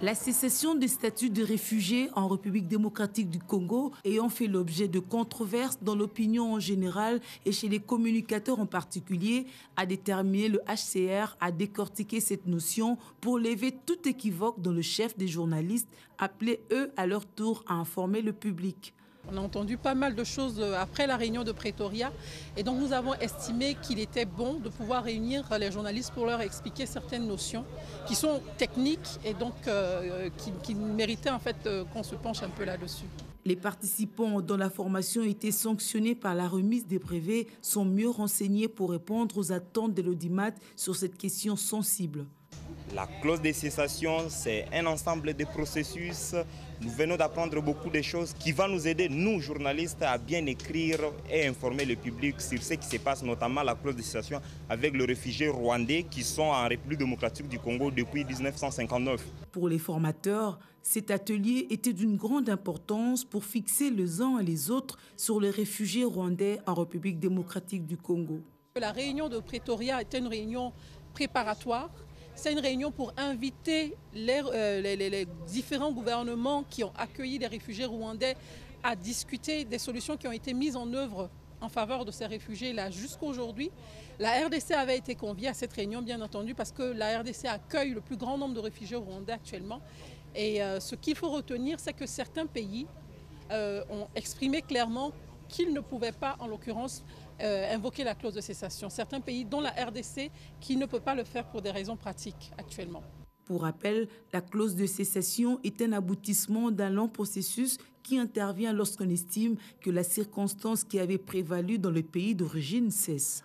La cessation des statuts de réfugiés en République démocratique du Congo ayant fait l'objet de controverses dans l'opinion en général et chez les communicateurs en particulier, a déterminé le HCR à décortiquer cette notion pour lever tout équivoque dans le chef des journalistes, appelés eux à leur tour à informer le public. On a entendu pas mal de choses après la réunion de Pretoria et donc nous avons estimé qu'il était bon de pouvoir réunir les journalistes pour leur expliquer certaines notions qui sont techniques et donc qui méritaient en fait qu'on se penche un peu là-dessus. Les participants dont la formation a été sanctionnée par la remise des brevets sont mieux renseignés pour répondre aux attentes de l'audimat sur cette question sensible. La clause de cessation, c'est un ensemble de processus. Nous venons d'apprendre beaucoup de choses qui vont nous aider, nous, journalistes, à bien écrire et informer le public sur ce qui se passe, notamment la clause de cessation avec les réfugiés rwandais qui sont en République démocratique du Congo depuis 1959. Pour les formateurs, cet atelier était d'une grande importance pour fixer les uns et les autres sur les réfugiés rwandais en République démocratique du Congo. La réunion de Pretoria était une réunion préparatoire. C'est une réunion pour inviter les différents gouvernements qui ont accueilli les réfugiés rwandais à discuter des solutions qui ont été mises en œuvre en faveur de ces réfugiés-là jusqu'à aujourd'hui. La RDC avait été conviée à cette réunion, bien entendu, parce que la RDC accueille le plus grand nombre de réfugiés rwandais actuellement. Et ce qu'il faut retenir, c'est que certains pays ont exprimé clairement qu'ils ne pouvaient pas, en l'occurrence, invoquer la clause de cessation. Certains pays, dont la RDC, qui ne peut pas le faire pour des raisons pratiques actuellement. Pour rappel, la clause de cessation est un aboutissement d'un long processus qui intervient lorsqu'on estime que la circonstance qui avait prévalu dans le pays d'origine cesse.